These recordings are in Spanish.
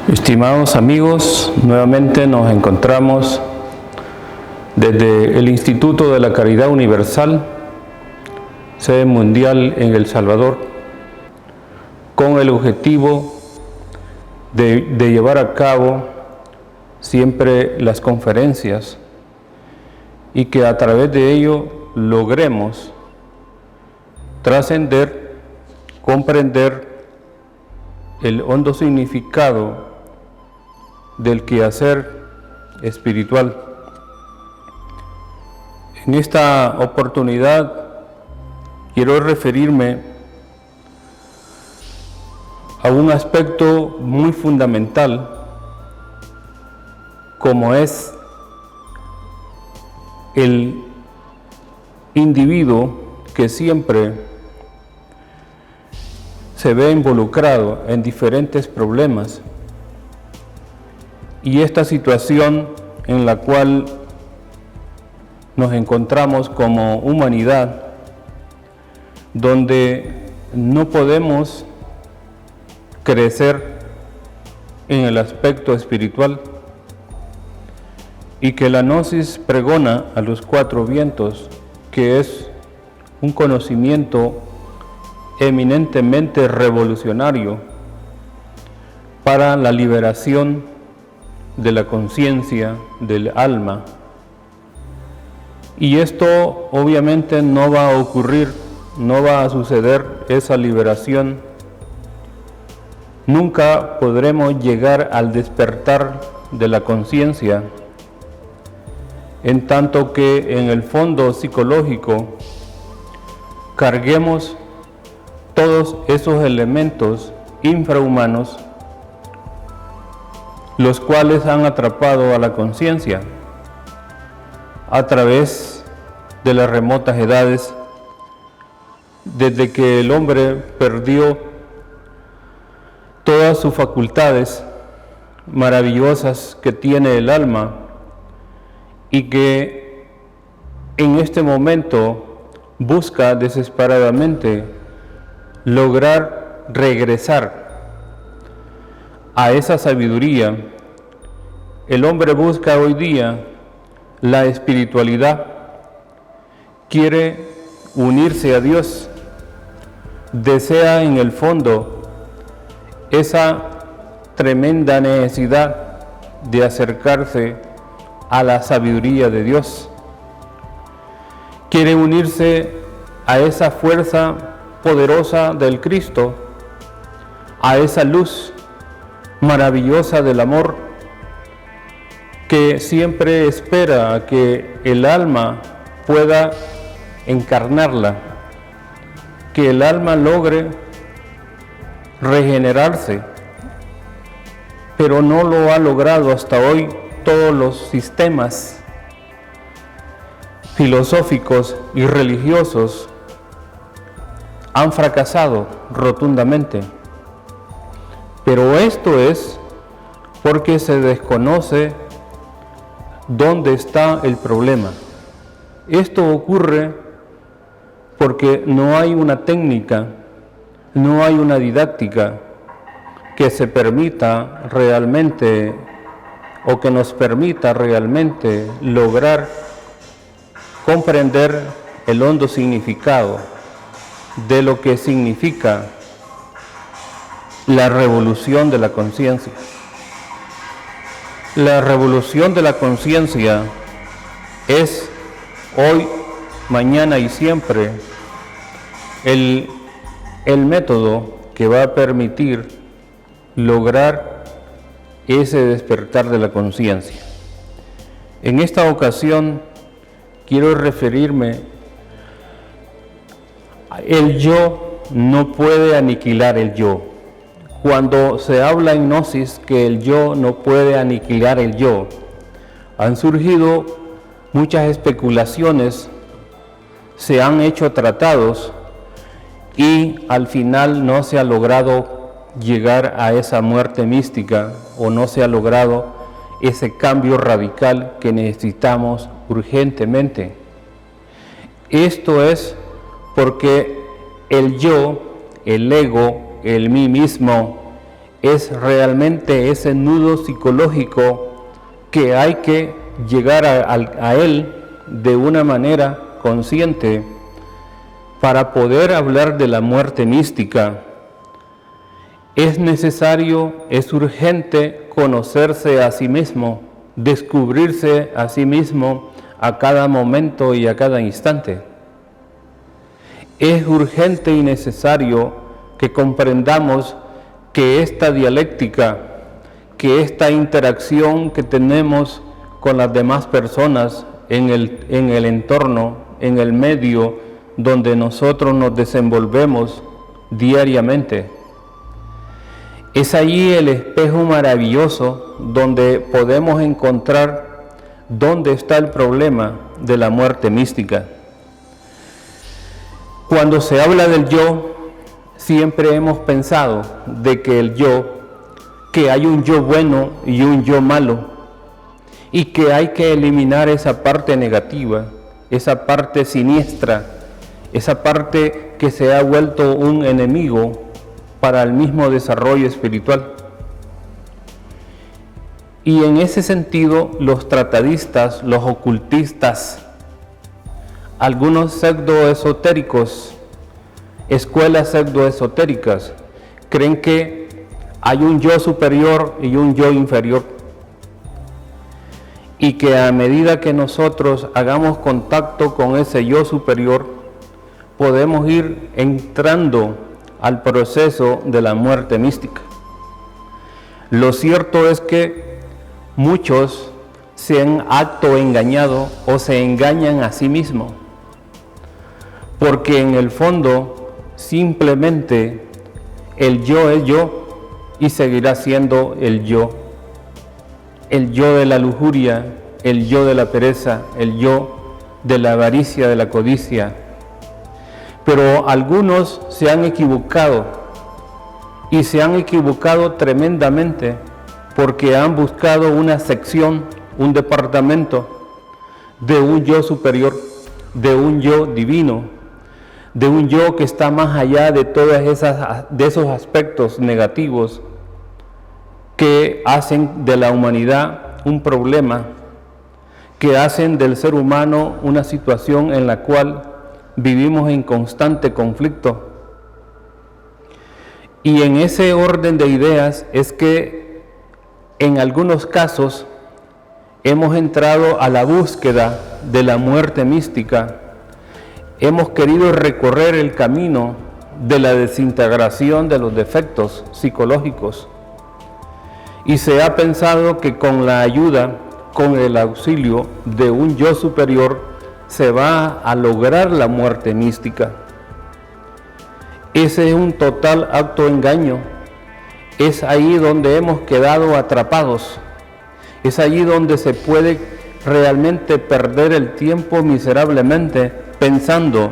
Estimados amigos, nuevamente nos encontramos desde el Instituto de la Caridad Universal, sede mundial en El Salvador, con el objetivo de llevar a cabo siempre las conferencias y que a través de ello logremos trascender, comprender el hondo significado del quehacer espiritual. En esta oportunidad quiero referirme a un aspecto muy fundamental, como es el individuo que siempre se ve involucrado en diferentes problemas, y esta situación en la cual nos encontramos como humanidad, donde no podemos crecer en el aspecto espiritual, y que la gnosis pregona a los cuatro vientos, que es un conocimiento eminentemente revolucionario para la liberación de la conciencia, del alma. Y esto obviamente no va a ocurrir, no va a suceder esa liberación. Nunca podremos llegar al despertar de la conciencia, en tanto que en el fondo psicológico carguemos todos esos elementos infrahumanos, los cuales han atrapado a la conciencia a través de las remotas edades, desde que el hombre perdió todas sus facultades maravillosas que tiene el alma, y que en este momento busca desesperadamente lograr regresar a esa sabiduría. El hombre busca hoy día la espiritualidad, quiere unirse a Dios, desea en el fondo esa tremenda necesidad de acercarse a la sabiduría de Dios, quiere unirse a esa fuerza poderosa del Cristo, a esa luz maravillosa del amor, que siempre espera a que el alma pueda encarnarla, que el alma logre regenerarse, pero no lo ha logrado hasta hoy. Todos los sistemas filosóficos y religiosos han fracasado rotundamente. Pero esto es porque se desconoce dónde está el problema. Esto ocurre porque no hay una técnica, no hay una didáctica que se permita realmente, o que nos permita realmente lograr comprender el hondo significado de lo que significa la revolución de la conciencia. La revolución de la conciencia es hoy, mañana y siempre el método que va a permitir lograr ese despertar de la conciencia. En esta ocasión quiero referirme a el yo no puede aniquilar el yo. Cuando se habla en gnosis que el yo no puede aniquilar el yo, han surgido muchas especulaciones, se han hecho tratados y al final no se ha logrado llegar a esa muerte mística, o no se ha logrado ese cambio radical que necesitamos urgentemente. Esto es porque el yo, el ego, el mí mismo, es realmente ese nudo psicológico que hay que llegar a él de una manera consciente para poder hablar de la muerte mística. Es necesario, es urgente conocerse a sí mismo, descubrirse a sí mismo a cada momento y a cada instante. Es urgente y necesario que comprendamos que esta dialéctica, que esta interacción que tenemos con las demás personas en el entorno, en el medio donde nosotros nos desenvolvemos diariamente, es allí el espejo maravilloso donde podemos encontrar dónde está el problema de la muerte mística. Cuando se habla del yo, siempre hemos pensado de que el yo, que hay un yo bueno y un yo malo, y que hay que eliminar esa parte negativa, esa parte siniestra, esa parte que se ha vuelto un enemigo para el mismo desarrollo espiritual. Y en ese sentido, los tratadistas, los ocultistas, algunos pseudoesotéricos, escuelas pseudoesotéricas, creen que hay un yo superior y un yo inferior, y que a medida que nosotros hagamos contacto con ese yo superior, podemos ir entrando al proceso de la muerte mística. Lo cierto es que muchos se han autoengañado o se engañan a sí mismos, porque en el fondo simplemente el yo es yo y seguirá siendo el yo de la lujuria, el yo de la pereza, el yo de la avaricia, de la codicia. Pero algunos se han equivocado, y se han equivocado tremendamente, porque han buscado una sección, un departamento de un yo superior, de un yo divino, de un yo que está más allá de de esos aspectos negativos que hacen de la humanidad un problema, que hacen del ser humano una situación en la cual vivimos en constante conflicto. Y en ese orden de ideas es que en algunos casos hemos entrado a la búsqueda de la muerte mística, hemos querido recorrer el camino de la desintegración de los defectos psicológicos, y se ha pensado que con la ayuda, con el auxilio de un yo superior, se va a lograr la muerte mística. Ese es un total autoengaño. Es ahí donde hemos quedado atrapados. Es allí donde se puede realmente perder el tiempo miserablemente pensando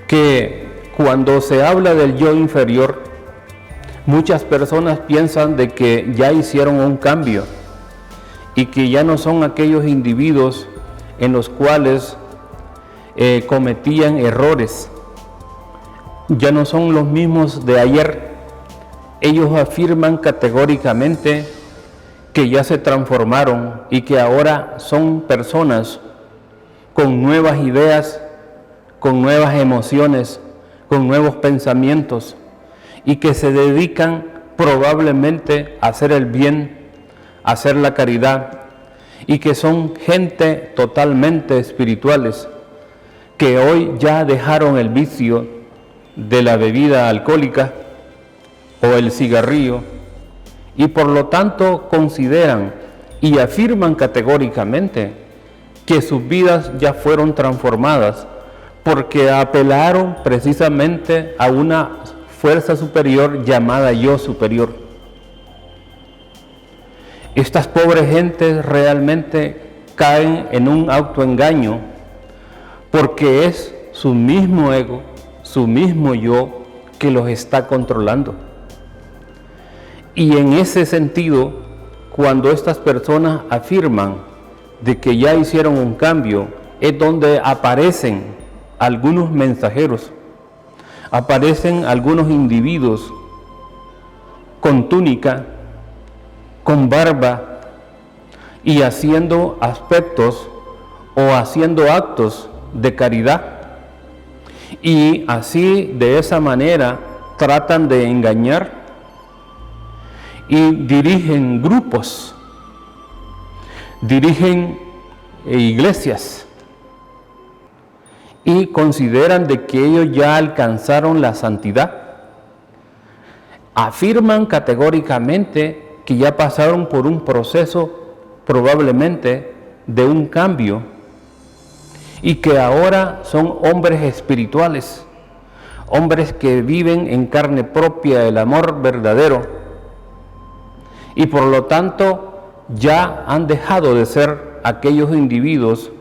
que cuando se habla del yo inferior, muchas personas piensan de que ya hicieron un cambio y que ya no son aquellos individuos en los cuales cometían errores, ya no son los mismos de ayer. Ellos afirman categóricamente que ya se transformaron y que ahora son personas con nuevas ideas, con nuevas emociones, con nuevos pensamientos, y que se dedican probablemente a hacer el bien, a hacer la caridad, y que son gente totalmente espirituales, que hoy ya dejaron el vicio de la bebida alcohólica o el cigarrillo, y por lo tanto consideran y afirman categóricamente que sus vidas ya fueron transformadas, porque apelaron precisamente a una fuerza superior llamada yo superior. Estas pobres gentes realmente caen en un autoengaño, porque es su mismo ego, su mismo yo, que los está controlando. Y en ese sentido, cuando estas personas afirman de que ya hicieron un cambio, es donde aparecen algunos mensajeros, aparecen algunos individuos con túnica, con barba y haciendo aspectos o haciendo actos de caridad. Y así, de esa manera, tratan de engañar y dirigen grupos, dirigen iglesias y consideran de que ellos ya alcanzaron la santidad. Afirman categóricamente que ya pasaron por un proceso probablemente de un cambio y que ahora son hombres espirituales, hombres que viven en carne propia el amor verdadero y por lo tanto ya han dejado de ser aquellos individuos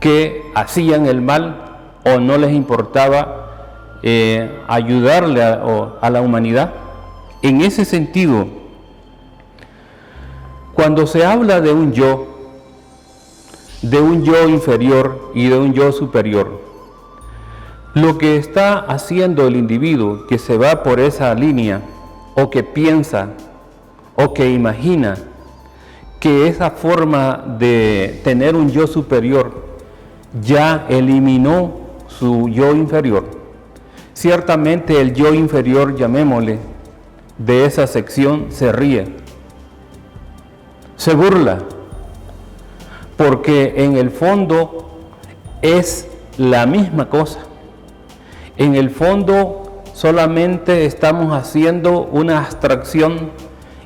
que hacían el mal o no les importaba ayudarle a la humanidad. En ese sentido, cuando se habla de un yo inferior y de un yo superior, lo que está haciendo el individuo que se va por esa línea o que piensa o que imagina que esa forma de tener un yo superior ya eliminó su yo inferior, ciertamente el yo inferior, llamémosle, de esa sección se ríe, se burla, porque en el fondo es la misma cosa. En el fondo solamente estamos haciendo una abstracción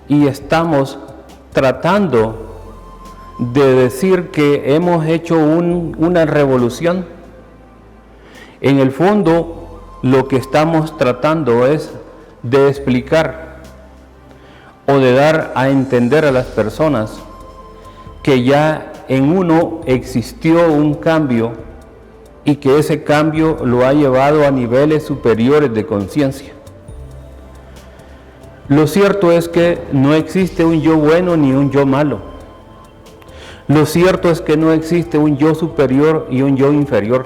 y estamos tratando de decir que hemos hecho una revolución. En el fondo lo que estamos tratando es de explicar o de dar a entender a las personas que ya en uno existió un cambio y que ese cambio lo ha llevado a niveles superiores de conciencia. Lo cierto es que no existe un yo bueno ni un yo malo. Lo cierto es que no existe un yo superior y un yo inferior.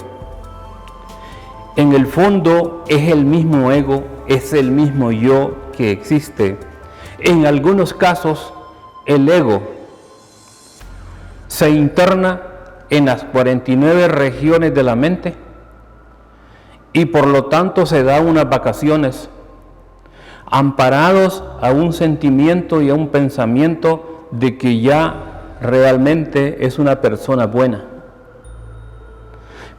En el fondo es el mismo ego, es el mismo yo que existe. En algunos casos, el ego se interna en las 49 regiones de la mente y por lo tanto se da unas vacaciones amparados a un sentimiento y a un pensamiento de que ya realmente es una persona buena,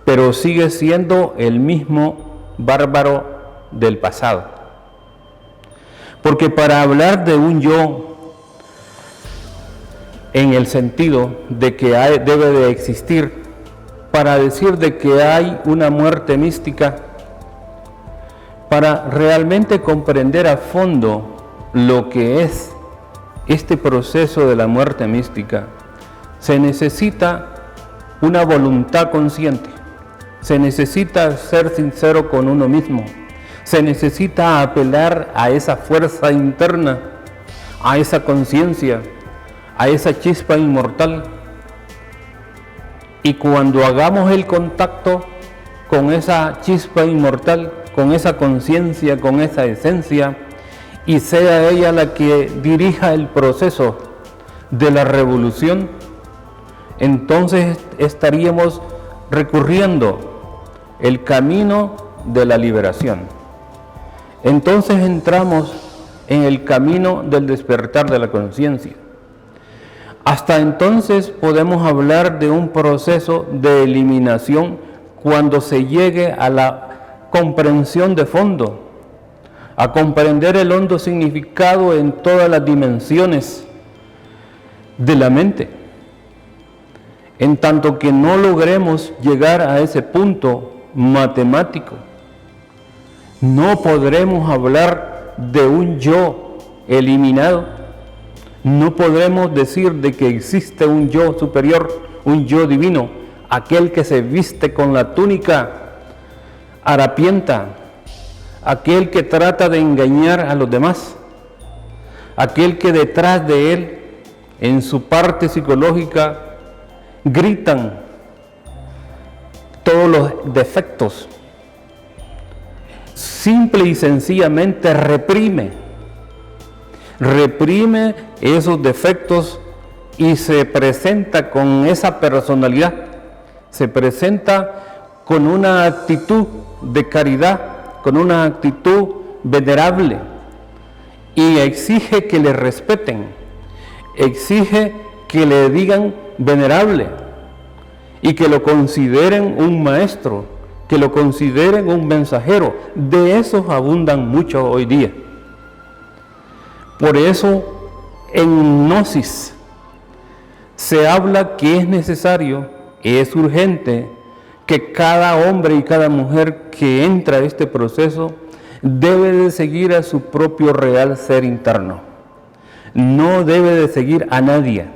pero sigue siendo el mismo bárbaro del pasado. Porque para hablar de un yo en el sentido de que debe de existir, para decir de que hay una muerte mística, para realmente comprender a fondo lo que es este proceso de la muerte mística, se necesita una voluntad consciente, se necesita ser sincero con uno mismo, se necesita apelar a esa fuerza interna, a esa conciencia, a esa chispa inmortal. Y cuando hagamos el contacto con esa chispa inmortal, con esa conciencia, con esa esencia, y sea ella la que dirija el proceso de la revolución, entonces estaríamos recorriendo el camino de la liberación. Entonces entramos en el camino del despertar de la conciencia. Hasta entonces podemos hablar de un proceso de eliminación cuando se llegue a la comprensión de fondo, a comprender el hondo significado en todas las dimensiones de la mente. En tanto que no logremos llegar a ese punto matemático, no podremos hablar de un yo eliminado, no podremos decir de que existe un yo superior, un yo divino, aquel que se viste con la túnica harapienta, aquel que trata de engañar a los demás, aquel que detrás de él, en su parte psicológica, gritan todos los defectos. Simple y sencillamente reprime. reprime esos defectos y se presenta con esa personalidad, se presenta con una actitud de caridad, con una actitud venerable, y exige que le respeten, exige que le digan venerable y que lo consideren un maestro, que lo consideren un mensajero. De esos abundan mucho hoy día. Por eso en Gnosis se habla que es necesario, es urgente, que cada hombre y cada mujer que entra a este proceso debe de seguir a su propio real ser interno. No debe de seguir a nadie,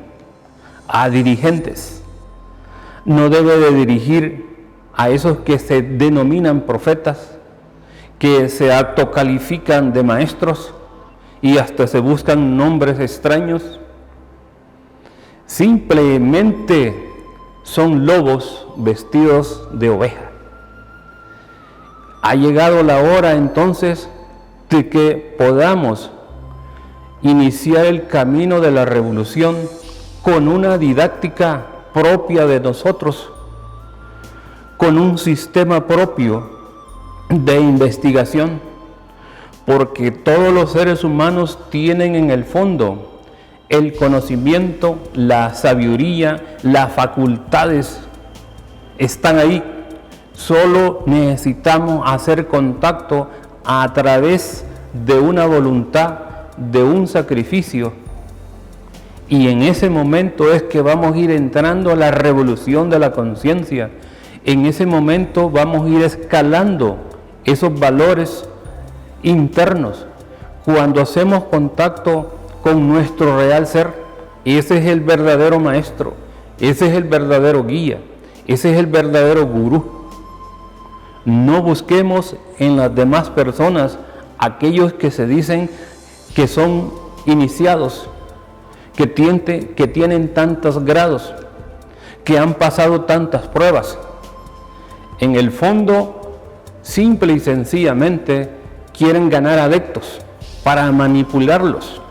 a dirigentes. No debe de dirigir a esos que se denominan profetas, que se autocalifican de maestros y hasta se buscan nombres extraños. Simplemente son lobos vestidos de oveja. Ha llegado la hora entonces de que podamos iniciar el camino de la revolución con una didáctica propia de nosotros, con un sistema propio de investigación, porque todos los seres humanos tienen en el fondo el conocimiento, la sabiduría, las facultades están ahí. Solo necesitamos hacer contacto a través de una voluntad, de un sacrificio, y en ese momento es que vamos a ir entrando a la revolución de la conciencia. En ese momento vamos a ir escalando esos valores internos. Cuando hacemos contacto con nuestro real ser, ese es el verdadero maestro, ese es el verdadero guía, ese es el verdadero gurú. No busquemos en las demás personas aquellos que se dicen que son iniciados, que tienen tantos grados, que han pasado tantas pruebas. En el fondo, simple y sencillamente, quieren ganar adeptos para manipularlos,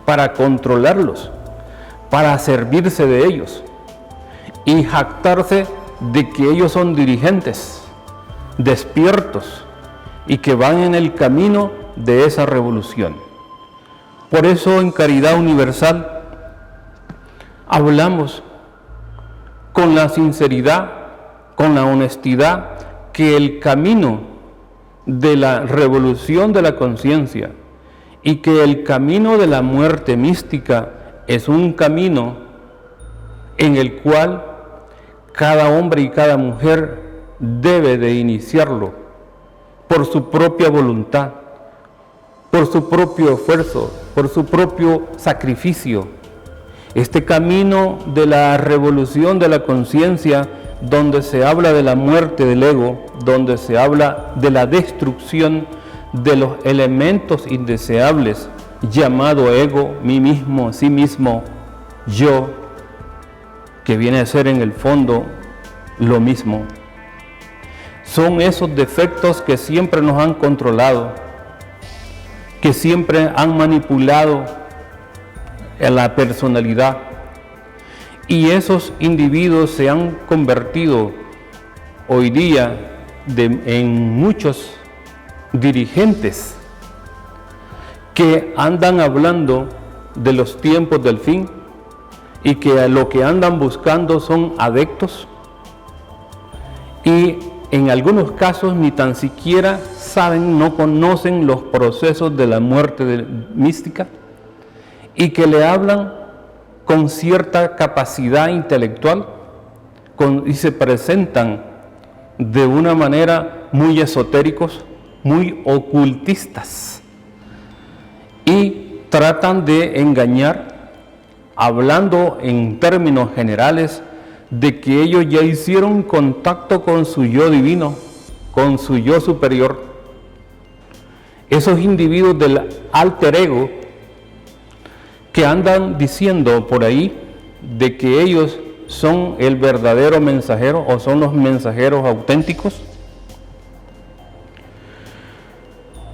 para controlarlos, para servirse de ellos y jactarse de que ellos son dirigentes, despiertos y que van en el camino de esa revolución. Por eso en Caridad Universal hablamos con la sinceridad, con la honestidad, que el camino de la revolución de la conciencia y que el camino de la muerte mística es un camino en el cual cada hombre y cada mujer debe de iniciarlo por su propia voluntad, por su propio esfuerzo, por su propio sacrificio. Este camino de la revolución de la conciencia, donde se habla de la muerte del ego, donde se habla de la destrucción de los elementos indeseables, llamado ego, mí mismo, sí mismo, yo, que viene a ser en el fondo lo mismo. Son esos defectos que siempre nos han controlado, que siempre han manipulado en la personalidad, y esos individuos se han convertido hoy día en muchos dirigentes que andan hablando de los tiempos del fin y que lo que andan buscando son adeptos, y en algunos casos ni tan siquiera saben, no conocen los procesos de la muerte mística, y que le hablan con cierta capacidad intelectual y se presentan de una manera muy esotéricos, muy ocultistas, y tratan de engañar, hablando en términos generales de que ellos ya hicieron contacto con su yo divino, con su yo superior. Esos individuos del alter ego que andan diciendo por ahí de que ellos son el verdadero mensajero o son los mensajeros auténticos.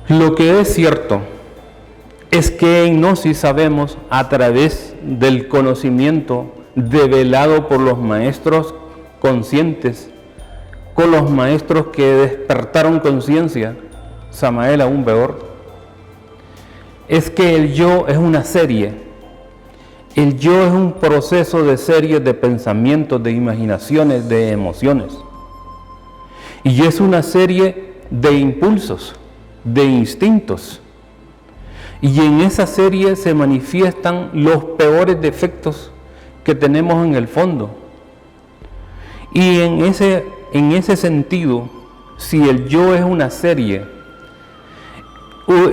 Lo que es cierto es que en Gnosis sabemos, a través del conocimiento develado por los maestros conscientes, con los maestros que despertaron conciencia, Samael aún peor, es que el yo es una serie. El yo es un proceso de series de pensamientos, de imaginaciones, de emociones. Y es una serie de impulsos, de instintos. Y en esa serie se manifiestan los peores defectos que tenemos en el fondo. Y en ese sentido, si el yo es una serie,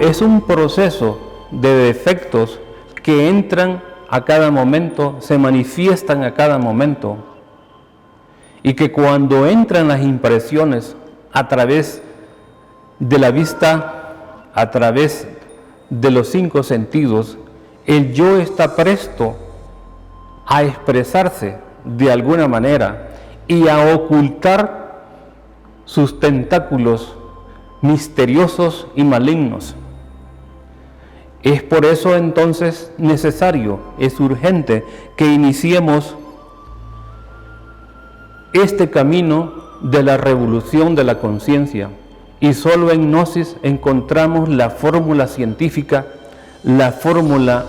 es un proceso de defectos que entran a cada momento, se manifiestan a cada momento, y que cuando entran las impresiones a través de la vista, a través de los 5 sentidos, el yo está presto a expresarse de alguna manera y a ocultar sus tentáculos misteriosos y malignos. Es por eso entonces necesario, es urgente que iniciemos este camino de la revolución de la conciencia, y solo en Gnosis encontramos la fórmula científica, la fórmula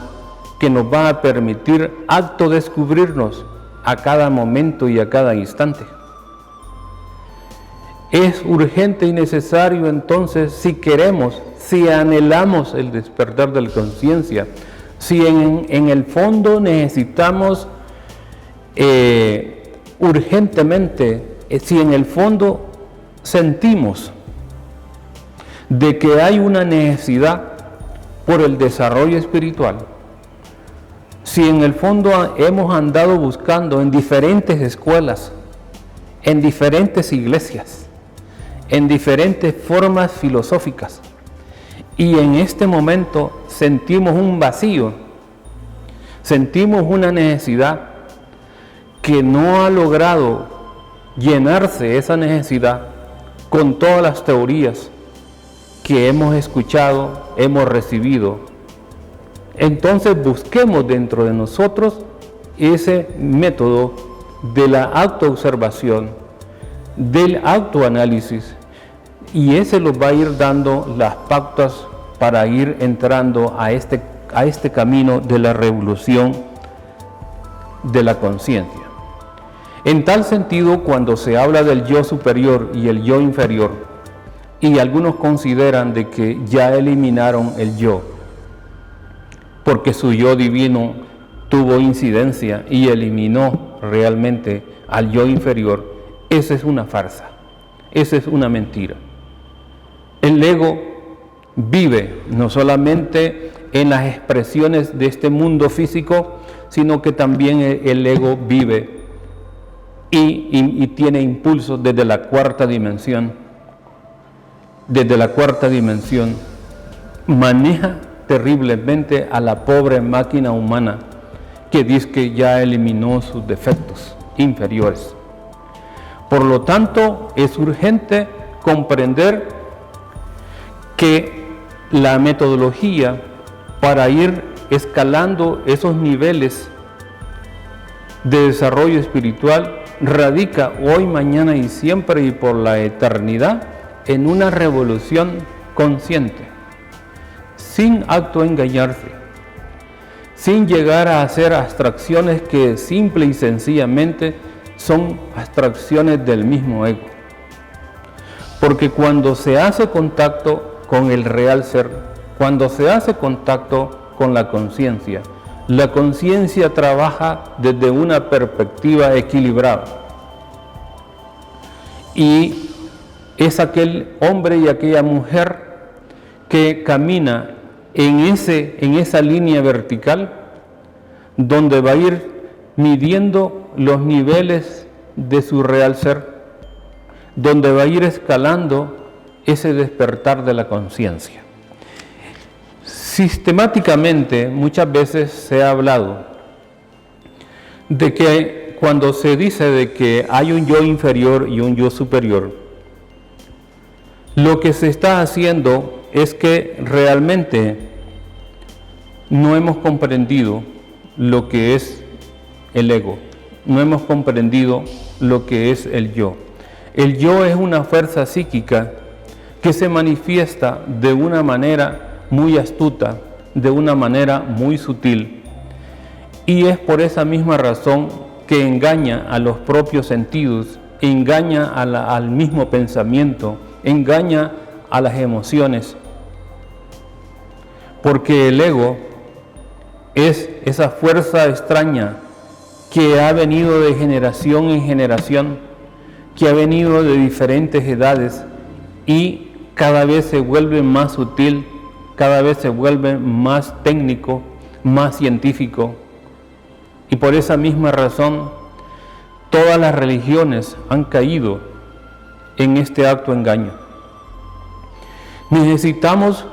que nos va a permitir autodescubrirnos a cada momento y a cada instante. Es urgente y necesario entonces, si queremos, si anhelamos el despertar de la conciencia, si en el fondo necesitamos urgentemente, si en el fondo sentimos de que hay una necesidad por el desarrollo espiritual, si en el fondo hemos andado buscando en diferentes escuelas, en diferentes iglesias, en diferentes formas filosóficas, y en este momento sentimos un vacío, sentimos una necesidad que no ha logrado llenarse esa necesidad con todas las teorías que hemos escuchado, hemos recibido, entonces busquemos dentro de nosotros ese método de la autoobservación, del autoanálisis, y ese nos va a ir dando las pautas para ir entrando a este camino de la revolución de la conciencia. En tal sentido, cuando se habla del yo superior y el yo inferior, y algunos consideran de que ya eliminaron el yo, porque su yo divino tuvo incidencia y eliminó realmente al yo inferior, esa es una farsa, esa es una mentira. El ego vive no solamente en las expresiones de este mundo físico, sino que también el ego vive y tiene impulsos desde la cuarta dimensión. Desde la cuarta dimensión maneja terriblemente a la pobre máquina humana que dice que ya eliminó sus defectos inferiores. Por lo tanto, es urgente comprender que la metodología para ir escalando esos niveles de desarrollo espiritual radica hoy, mañana y siempre y por la eternidad en una revolución consciente, sin autoengañarse, sin llegar a hacer abstracciones que simple y sencillamente son abstracciones del mismo ego. Porque cuando se hace contacto con el real ser, cuando se hace contacto con la conciencia trabaja desde una perspectiva equilibrada. Y es aquel hombre y aquella mujer que camina en esa línea vertical donde va a ir midiendo los niveles de su real ser, donde va a ir escalando ese despertar de la conciencia. Sistemáticamente, muchas veces se ha hablado de que cuando se dice de que hay un yo inferior y un yo superior, lo que se está haciendo es que realmente no hemos comprendido lo que es el ego, no hemos comprendido lo que es el yo. El yo es una fuerza psíquica que se manifiesta de una manera muy astuta, de una manera muy sutil, y es por esa misma razón que engaña a los propios sentidos, engaña al mismo pensamiento, engaña a las emociones, porque el ego es esa fuerza extraña que ha venido de generación en generación, que ha venido de diferentes edades y cada vez se vuelve más sutil, cada vez se vuelve más técnico, más científico. Y por esa misma razón, todas las religiones han caído en este acto engaño. Necesitamos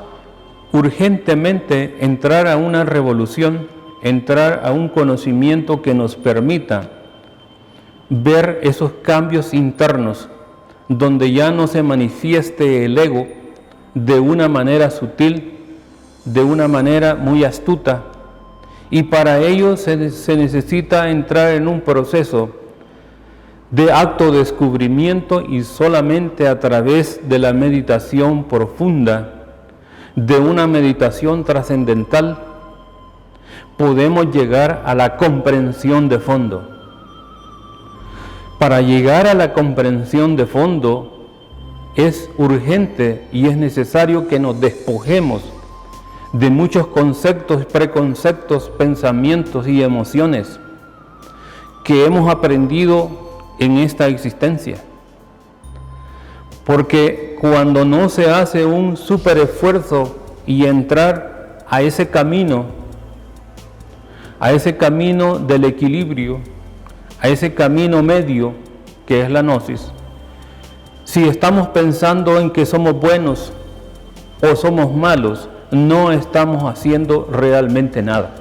urgentemente entrar a una revolución, entrar a un conocimiento que nos permita ver esos cambios internos, donde ya no se manifieste el ego de una manera sutil, de una manera muy astuta, y para ello se necesita entrar en un proceso de autodescubrimiento, y solamente a través de la meditación profunda, de una meditación trascendental, podemos llegar a la comprensión de fondo. Para llegar a la comprensión de fondo es urgente y es necesario que nos despojemos de muchos conceptos, preconceptos, pensamientos y emociones que hemos aprendido en esta existencia. Porque cuando no se hace un súper esfuerzo y entrar a ese camino del equilibrio, a ese camino medio que es la gnosis, si estamos pensando en que somos buenos o somos malos, no estamos haciendo realmente nada.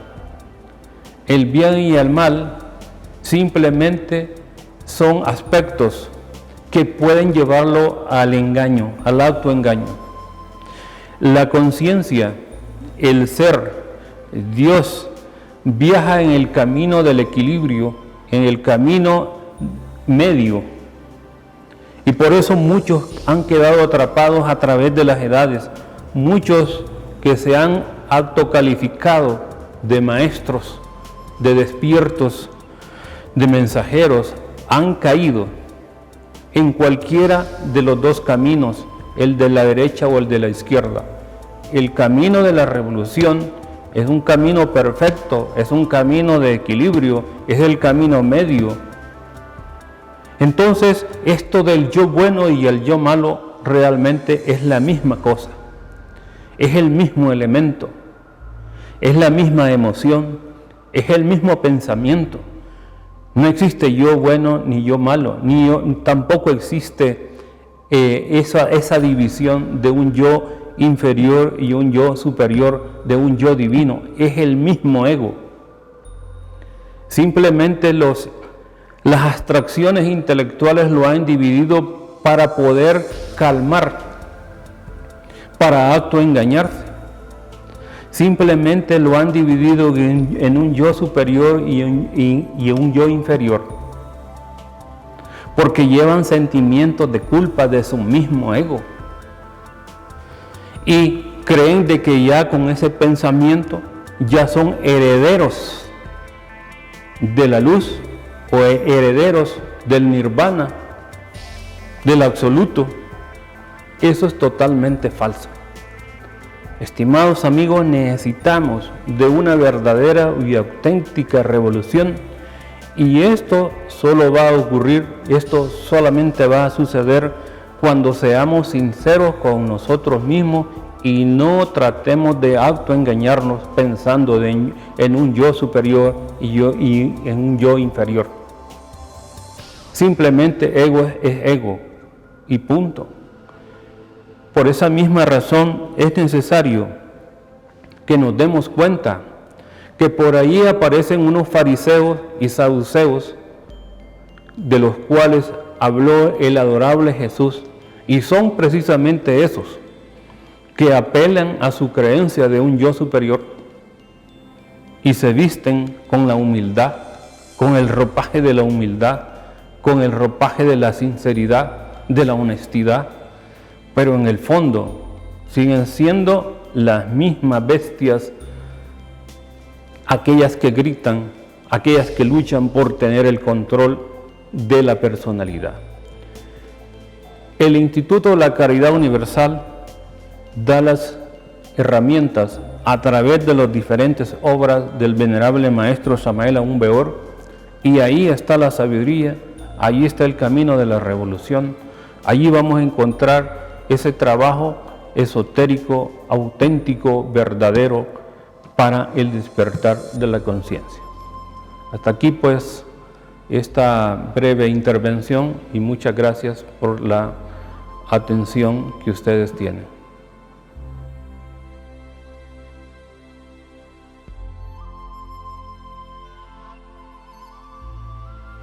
El bien y el mal simplemente son aspectos que pueden llevarlo al engaño, al autoengaño. La conciencia, el ser, Dios, viaja en el camino del equilibrio, en el camino medio. Y por eso muchos han quedado atrapados a través de las edades. Muchos que se han autocalificado de maestros, de despiertos, de mensajeros, han caído en cualquiera de los dos caminos, el de la derecha o el de la izquierda. El camino de la revolución es un camino perfecto, es un camino de equilibrio, es el camino medio. Entonces, esto del yo bueno y el yo malo realmente es la misma cosa, es el mismo elemento, es la misma emoción, es el mismo pensamiento. No existe yo bueno ni yo malo, tampoco existe esa división de un yo inferior y un yo superior, de un yo divino. Es el mismo ego. Simplemente las abstracciones intelectuales lo han dividido para poder calmar, para autoengañarse. Simplemente lo han dividido en un yo superior y un yo inferior, porque llevan sentimientos de culpa de su mismo ego y creen de que ya con ese pensamiento ya son herederos de la luz o herederos del nirvana, del absoluto. Eso es totalmente falso. Estimados amigos, necesitamos de una verdadera y auténtica revolución, y esto solo va a ocurrir, esto solamente va a suceder cuando seamos sinceros con nosotros mismos y no tratemos de autoengañarnos pensando en un yo superior y en un yo inferior. Simplemente ego es ego y punto. Por esa misma razón es necesario que nos demos cuenta que por ahí aparecen unos fariseos y saduceos de los cuales habló el adorable Jesús, y son precisamente esos que apelan a su creencia de un yo superior, y se visten con la humildad, con el ropaje de la humildad, con el ropaje de la sinceridad, de la honestidad, pero en el fondo siguen siendo las mismas bestias, aquellas que gritan, aquellas que luchan por tener el control de la personalidad. El Instituto de la Caridad Universal da las herramientas a través de las diferentes obras del venerable maestro Samael Aún Weor, y ahí está la sabiduría, ahí está el camino de la revolución, allí vamos a encontrar ese trabajo esotérico, auténtico, verdadero para el despertar de la conciencia. Hasta aquí pues esta breve intervención y muchas gracias por la atención que ustedes tienen.